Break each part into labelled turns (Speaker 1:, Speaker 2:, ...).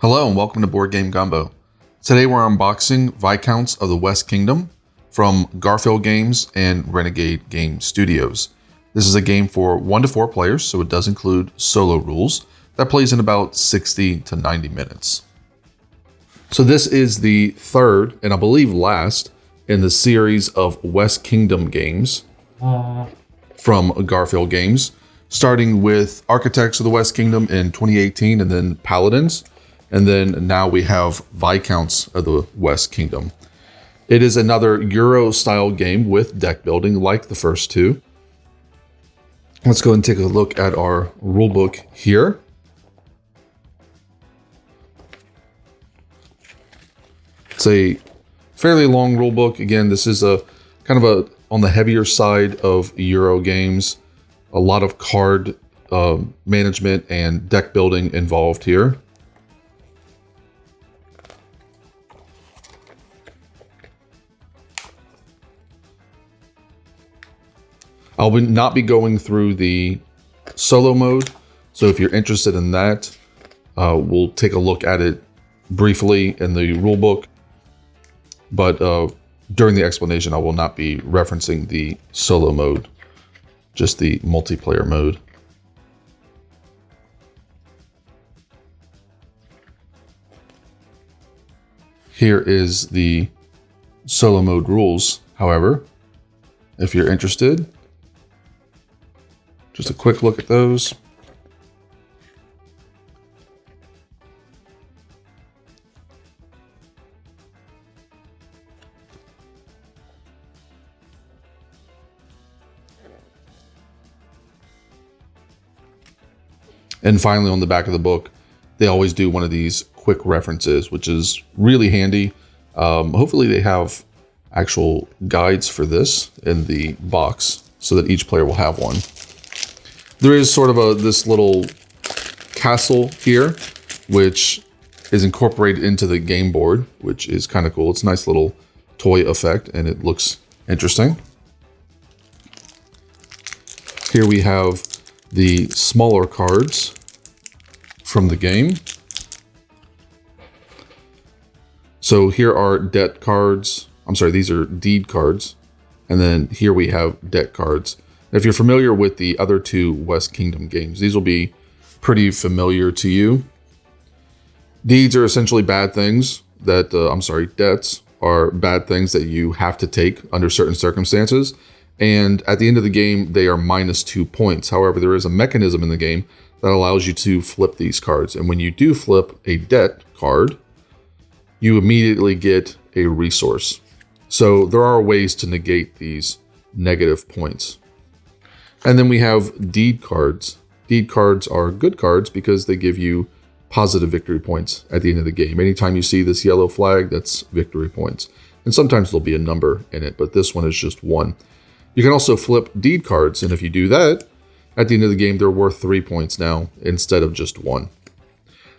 Speaker 1: Hello and welcome to Board Game Gumbo. Today we're unboxing Viscounts of the West Kingdom from Garphill Games and Renegade Game Studios. This is a game for 1 to 4 players, so it does include solo rules. That plays in about 60 to 90 minutes. So this is the third, and I believe last, in the series of West Kingdom games from Garphill Games, starting with Architects of the West Kingdom in 2018 and then Paladins. And then now we have Viscounts of the West Kingdom. It is another Euro-style game with deck building like the first two. Let's go and take a look at our rulebook here. It's a fairly long rulebook. Again, this is a kind of on the heavier side of Euro games. A lot of card management and deck building involved here. I will not be going through the solo mode, so if you're interested in that, we'll take a look at it briefly in the rulebook. But during the explanation, I will not be referencing the solo mode, just the multiplayer mode. Here is the solo mode rules, however, if you're interested. Just a quick look at those. And finally, on the back of the book, they always do one of these quick references, which is really handy. Hopefully they have actual guides for this in the box so that each player will have one. There is sort of this little castle here, which is incorporated into the game board, which is kind of cool. It's a nice little toy effect, and it looks interesting. Here we have the smaller cards from the game. So here are debt cards. I'm sorry, these are deed cards. And then here we have debt cards. If you're familiar with the other two West Kingdom games, these will be pretty familiar to you. Deeds are essentially bad things that, debts are bad things that you have to take under certain circumstances. And at the end of the game, they are -2 points. However, there is a mechanism in the game that allows you to flip these cards. And when you do flip a debt card, you immediately get a resource. So there are ways to negate these negative points. And then we have deed cards. Deed cards are good cards because they give you positive victory points at the end of the game. Anytime you see this yellow flag, that's victory points. And sometimes there'll be a number in it, but this one is just 1. You can also flip deed cards, and if you do that, at the end of the game, they're worth 3 points now instead of just 1.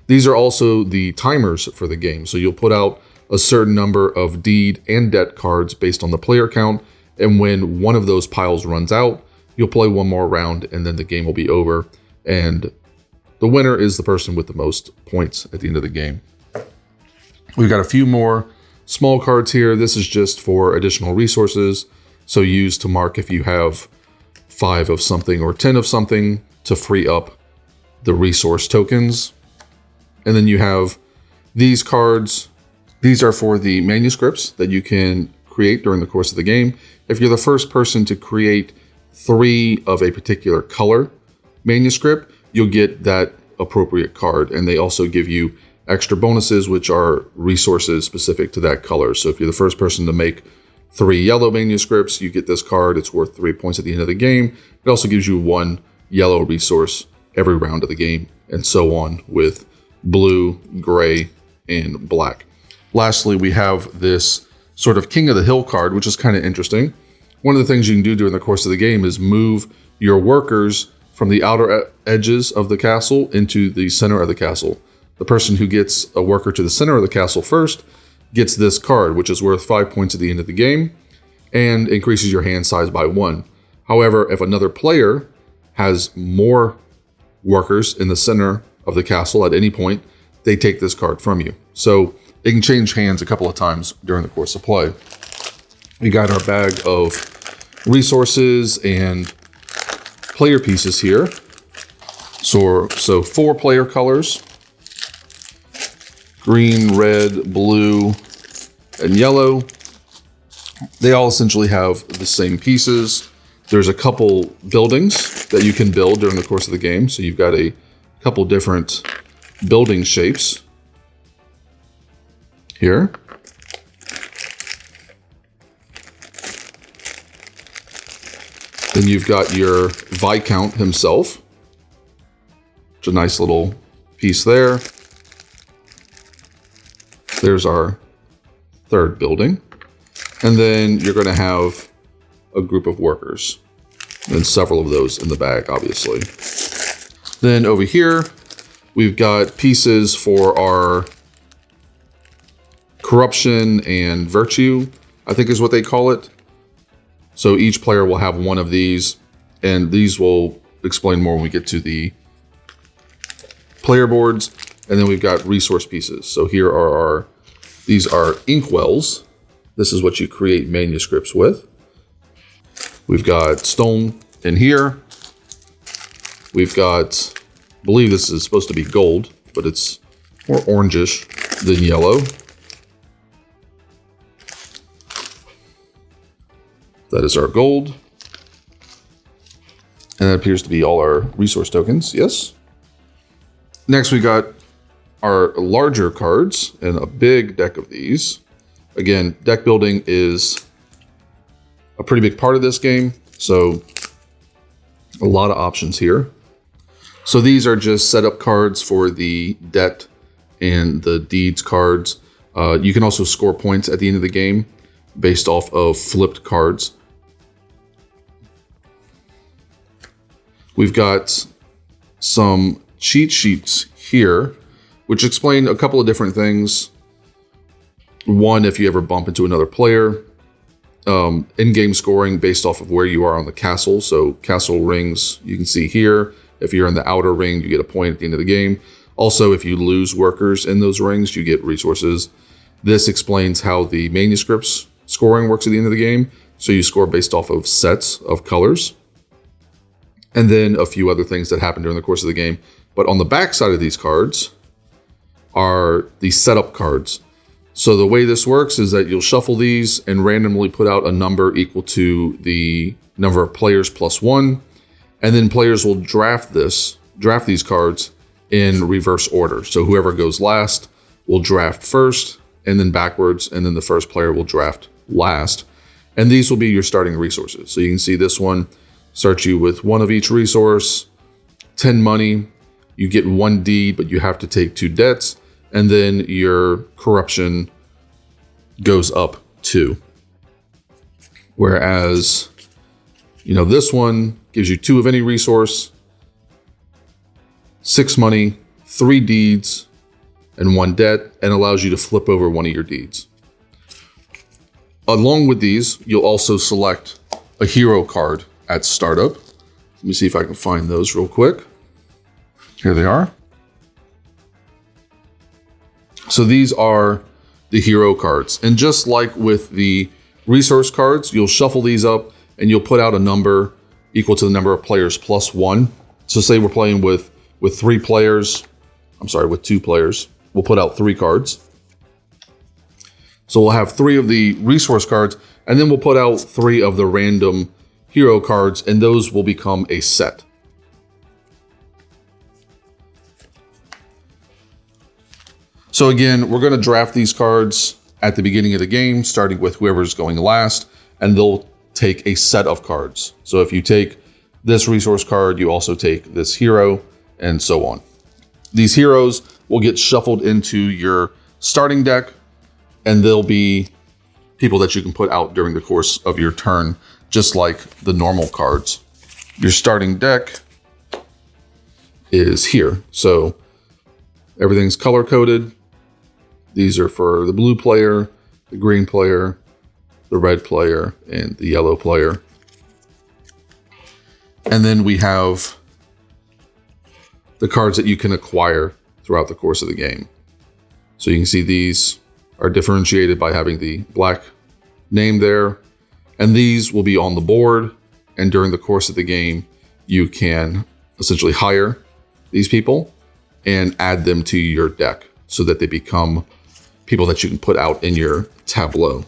Speaker 1: These are also the timers for the game. So you'll put out a certain number of deed and debt cards based on the player count, and when one of those piles runs out, you'll play one more round, and then the game will be over. And the winner is the person with the most points at the end of the game. We've got a few more small cards here. This is just for additional resources. So use to mark if you have 5 of something or 10 of something to free up the resource tokens. And then you have these cards. These are for the manuscripts that you can create during the course of the game. If you're the first person to create 3 of a particular color manuscript, you'll get that appropriate card. And they also give you extra bonuses, which are resources specific to that color. So if you're the first person to make 3 yellow manuscripts, you get this card. It's worth 3 points at the end of the game. It also gives you 1 yellow resource every round of the game, and so on with blue, gray, and black. Lastly, we have this sort of King of the Hill card, which is kind of interesting. One of the things you can do during the course of the game is move your workers from the outer edges of the castle into the center of the castle. The person who gets a worker to the center of the castle first gets this card, which is worth 5 points at the end of the game and increases your hand size by 1. However, if another player has more workers in the center of the castle at any point, they take this card from you. So it can change hands a couple of times during the course of play. We got our bag of resources and player pieces here. So 4 player colors: green, red, blue, and yellow. They all essentially have the same pieces. There's a couple buildings that you can build during the course of the game. So you've got a couple different building shapes here. Then you've got your Viscount himself, which is a nice little piece there. There's our 3rd building. And then you're going to have a group of workers, and several of those in the bag, obviously. Then over here, we've got pieces for our corruption and virtue, I think is what they call it. So each player will have one of these, and these will explain more when we get to the player boards. And then we've got resource pieces. So here are these are inkwells. This is what you create manuscripts with. We've got stone in here. We've got, I believe this is supposed to be gold, but it's more orangish than yellow. That is our gold. And that appears to be all our resource tokens, yes. Next we got our larger cards and a big deck of these. Again, deck building is a pretty big part of this game, so a lot of options here. So these are just setup cards for the debt and the deeds cards. You can also score points at the end of the game based off of flipped cards. We've got some cheat sheets here, which explain a couple of different things. One, if you ever bump into another player, in-game scoring based off of where you are on the castle. So castle rings, you can see here. If you're in the outer ring, you get a point at the end of the game. Also, if you lose workers in those rings, you get resources. This explains how the manuscripts scoring works at the end of the game. So you score based off of sets of colors. And then a few other things that happen during the course of the game. But on the back side of these cards are the setup cards. So the way this works is that you'll shuffle these and randomly put out a number equal to the number of players plus 1. And then players will draft these cards in reverse order. So whoever goes last will draft first, and then backwards, and then the first player will draft last. And these will be your starting resources. So you can see this one starts you with 1 of each resource, 10 money, you get 1 deed, but you have to take 2 debts. And then your corruption goes up 2. Whereas, this one gives you 2 of any resource, 6 money, 3 deeds, and 1 debt, and allows you to flip over 1 of your deeds. Along with these, you'll also select a hero card at startup. Let me see if I can find those real quick. Here they are. So these are the hero cards. And just like with the resource cards, you'll shuffle these up and you'll put out a number equal to the number of players plus 1. So say we're playing with 2 players. We'll put out 3 cards. So we'll have 3 of the resource cards, and then we'll put out 3 of the random hero cards, and those will become a set. So again, we're going to draft these cards at the beginning of the game, starting with whoever's going last, and they'll take a set of cards. So if you take this resource card, you also take this hero, and so on. These heroes will get shuffled into your starting deck, and they'll be people that you can put out during the course of your turn, just like the normal cards. Your starting deck is here. So everything's color-coded. These are for the blue player, the green player, the red player, and the yellow player. And then we have the cards that you can acquire throughout the course of the game. So you can see these are differentiated by having the black name there. And these will be on the board. And during the course of the game, you can essentially hire these people and add them to your deck so that they become people that you can put out in your tableau.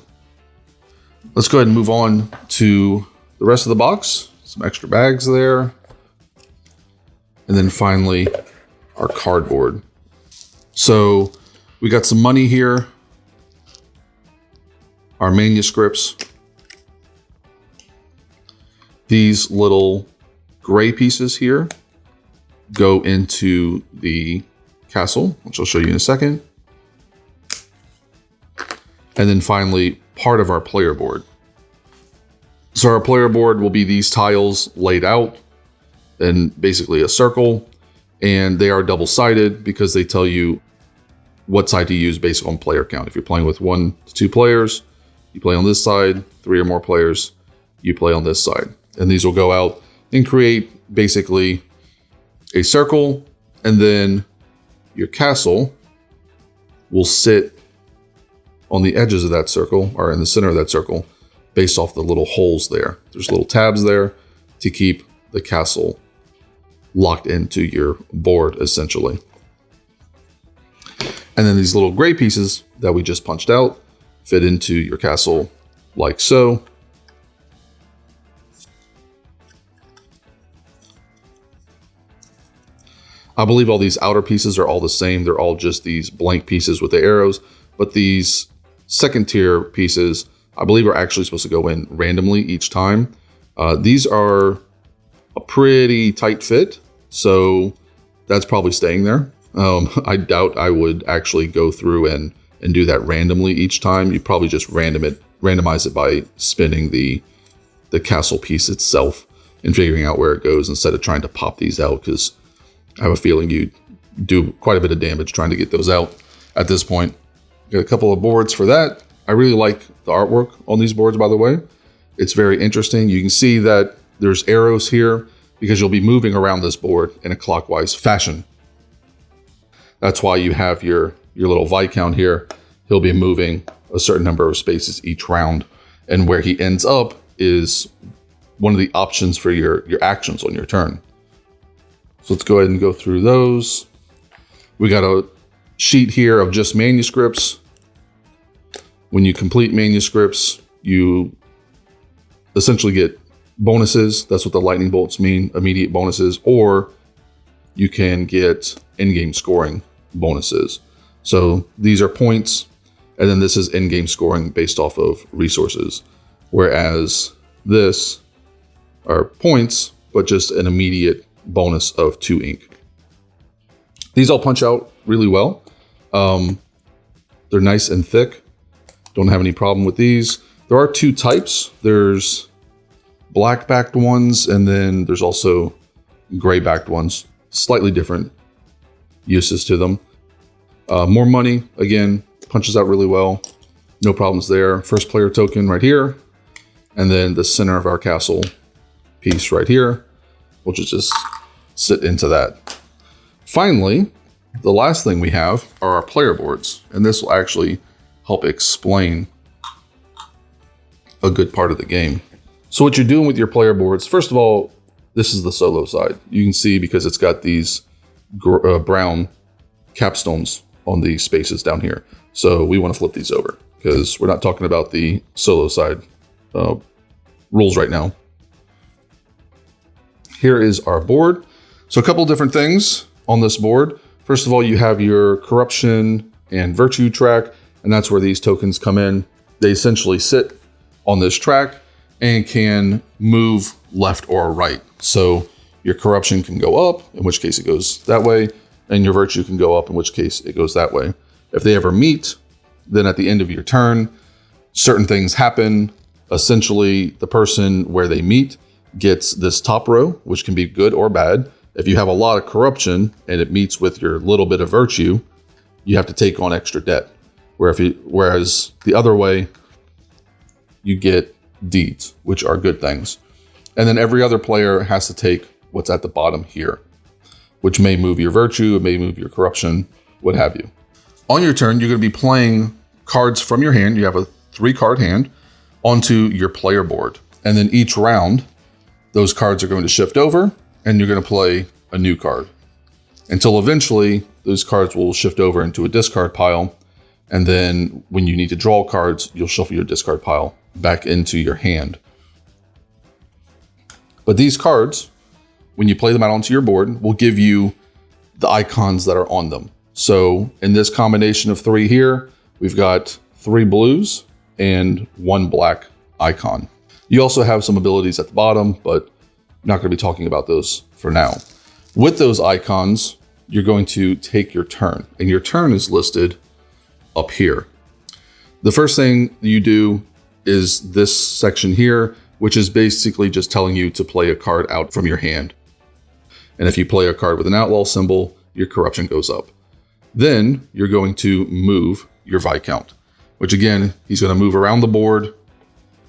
Speaker 1: Let's go ahead and move on to the rest of the box. Some extra bags there. And then finally, our cardboard. So we got some money here. Our manuscripts. These little gray pieces here go into the castle, which I'll show you in a second. And then finally, part of our player board. So our player board will be these tiles laid out in basically a circle, and they are double-sided because they tell you what side to use based on player count. If you're playing with 1 to 2 players, you play on this side. 3 or more players, you play on this side. And these will go out and create basically a circle, and then your castle will sit on the edges of that circle, or in the center of that circle, based off the little holes there. There's little tabs there to keep the castle locked into your board, essentially. And then these little gray pieces that we just punched out fit into your castle like so. I believe all these outer pieces are all the same. They're all just these blank pieces with the arrows, but these second tier pieces, I believe, are actually supposed to go in randomly each time. These are a pretty tight fit, so that's probably staying there. I doubt I would actually go through and do that randomly each time. You probably just randomize it by spinning the castle piece itself and figuring out where it goes instead of trying to pop these out, because I have a feeling you do quite a bit of damage trying to get those out at this point. Got a couple of boards for that. I really like the artwork on these boards, by the way. It's very interesting. You can see that there's arrows here because you'll be moving around this board in a clockwise fashion. That's why you have your little Viscount here. He'll be moving a certain number of spaces each round. And where he ends up is one of the options for your actions on your turn. So let's go ahead and go through those. We got a sheet here of just manuscripts. When you complete manuscripts, you essentially get bonuses. That's what the lightning bolts mean, immediate bonuses, or you can get in-game scoring bonuses. So these are points, and then this is in-game scoring based off of resources. Whereas this are points, but just an immediate bonus of 2 ink. These all punch out really well. They're nice and thick. Don't have any problem with these. There are 2 types. There's black backed ones, and then there's also gray backed ones. Slightly different uses to them. More money, again, punches out really well. No problems there. First player token right here. And then the center of our castle piece right here, which is just sit into that. Finally, the last thing we have are our player boards, and this will actually help explain a good part of the game. So what you're doing with your player boards, first of all, this is the solo side. You can see because it's got these brown capstones on the spaces down here. So we want to flip these over because we're not talking about the solo side rules right now. Here is our board. So a couple different things on this board. First of all, you have your corruption and virtue track, and that's where these tokens come in. They essentially sit on this track and can move left or right. So your corruption can go up, in which case it goes that way, and your virtue can go up, in which case it goes that way. If they ever meet, then at the end of your turn, certain things happen. Essentially, the person where they meet gets this top row, which can be good or bad. If you have a lot of corruption and it meets with your little bit of virtue, you have to take on extra debt. Whereas the other way, you get deeds, which are good things. And then every other player has to take what's at the bottom here, which may move your virtue, it may move your corruption, what have you. On your turn, you're going to be playing cards from your hand. You have a 3-card hand onto your player board. And then each round, those cards are going to shift over and you're going to play a new card until eventually those cards will shift over into a discard pile. And then when you need to draw cards, you'll shuffle your discard pile back into your hand. But these cards, when you play them out onto your board, will give you the icons that are on them. So in this combination of 3 here, we've got 3 blues and 1 black icon. You also have some abilities at the bottom, but I'm not going to be talking about those for now. With those icons, you're going to take your turn, and your turn is listed up here. The first thing you do is this section here, which is basically just telling you to play a card out from your hand. And if you play a card with an outlaw symbol, your corruption goes up. Then you're going to move your Viscount, which again, he's going to move around the board.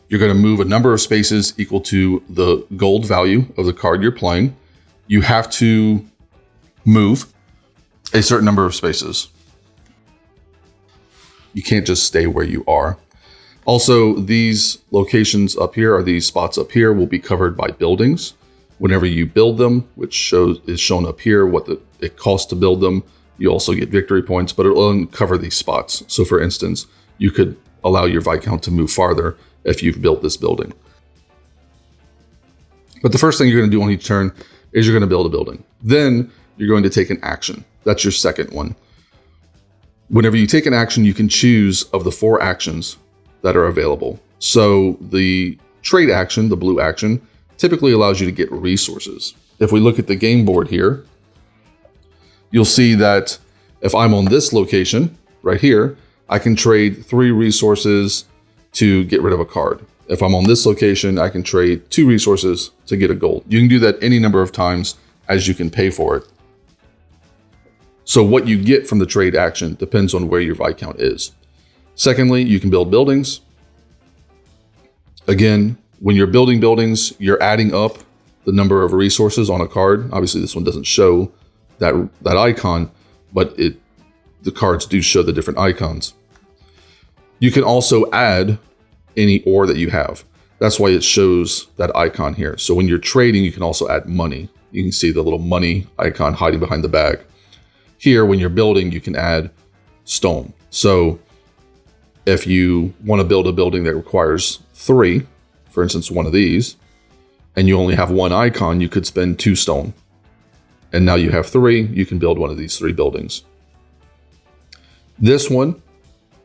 Speaker 1: You're going to move a number of spaces equal to the gold value of the card you're playing. You have to move a certain number of spaces. You can't just stay where you are. Also, these locations up here, or these spots up here, will be covered by buildings. Whenever you build them, which is shown up here, what it costs to build them, you also get victory points, but it will uncover these spots. So for instance, you could allow your Viscount to move farther if you've built this building. But the first thing you're going to do on each turn is you're going to build a building. Then you're going to take an action. That's your second one. Whenever you take an action, you can choose of the 4 actions that are available. So the trade action, the blue action, typically allows you to get resources. If we look at the game board here, you'll see that if I'm on this location right here, I can trade 3 resources to get rid of a card. If I'm on this location, I can trade 2 resources to get a gold. You can do that any number of times as you can pay for it. So what you get from the trade action depends on where your Viscount is. Secondly, you can build buildings. Again, when you're building buildings, you're adding up the number of resources on a card. Obviously, this one doesn't show that icon, but the cards do show the different icons. You can also add any ore that you have. That's why it shows that icon here. So when you're trading, you can also add money. You can see the little money icon hiding behind the bag. Here, when you're building, you can add stone. So if you want to build a building that requires 3, for instance, one of these, and you only have 1 icon, you could spend 2 stone. And now you have 3, you can build one of these 3 buildings. This one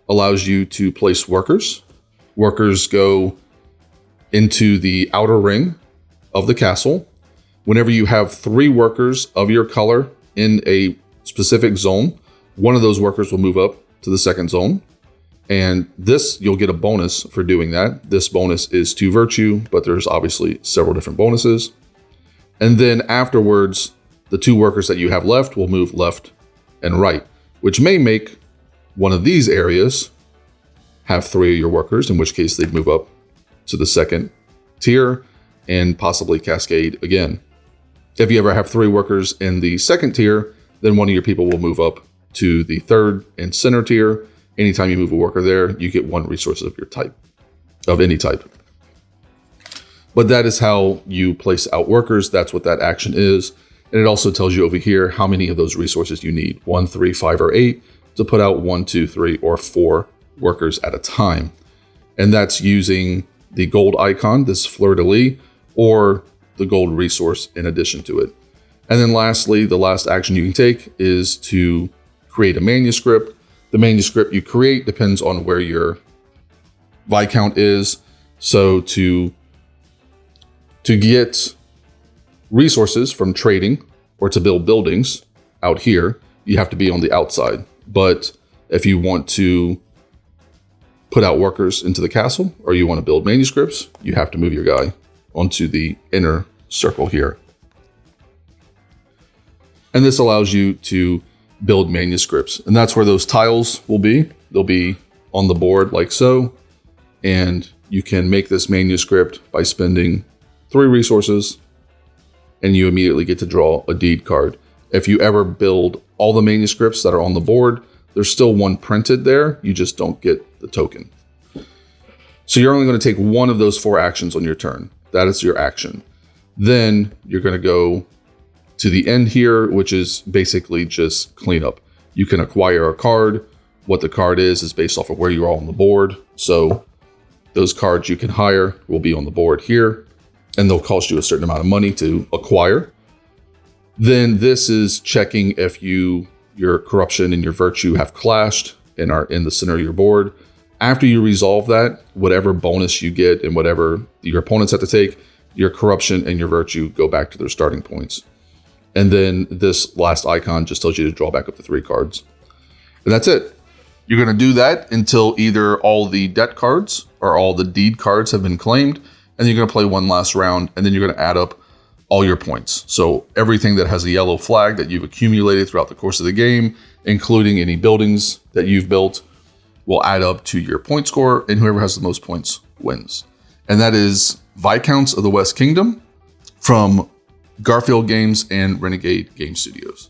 Speaker 1: allows you to place workers. Workers go into the outer ring of the castle. Whenever you have 3 workers of your color in a specific zone, one of those workers will move up to the second zone. And this, you'll get a bonus for doing that. This bonus is to virtue, but there's obviously several different bonuses. And then afterwards, the 2 workers that you have left will move left and right, which may make one of these areas have 3 of your workers, in which case they'd move up to the second tier and possibly cascade again. If you ever have 3 workers in the second tier, then one of your people will move up to the third and center tier. Anytime you move a worker there, you get 1 resource of your type, of any type. But that is how you place out workers. That's what that action is. And it also tells you over here how many of those resources you need. 1, 3, 5, or 8 to put out 1, 2, 3, or 4 workers at a time. And that's using the gold icon, this fleur-de-lis, or the gold resource in addition to it. And then lastly, the last action you can take is to create a manuscript. The manuscript you create depends on where your Viscount is. So to get resources from trading or to build buildings out here, you have to be on the outside. But if you want to put out workers into the castle or you want to build manuscripts, you have to move your guy onto the inner circle here. And this allows you to build manuscripts. And that's where those tiles will be. They'll be on the board like so. And you can make this manuscript by spending 3 resources and you immediately get to draw a deed card. If you ever build all the manuscripts that are on the board, There's still one printed there. You just don't get the token. So you're only going to take one of those 4 actions on your turn. That is your action. Then you're going to go to the end here, which is basically just cleanup. You can acquire a card. What the card is based off of where you are on the board. So those cards you can hire will be on the board here, and they'll cost you a certain amount of money to acquire. Then this is checking if your corruption and your virtue have clashed and are in the center of your board. After you resolve that, whatever bonus you get and whatever your opponents have to take, your corruption and your virtue go back to their starting points. And then this last icon just tells you to draw back up to 3 cards. And that's it. You're going to do that until either all the debt cards or all the deed cards have been claimed. And then you're going to play one last round, and then you're going to add up all your points. So everything that has a yellow flag that you've accumulated throughout the course of the game, including any buildings that you've built, will add up to your point score, and whoever has the most points wins. And that is Viscounts of the West Kingdom from Garphill Games and Renegade Game Studios.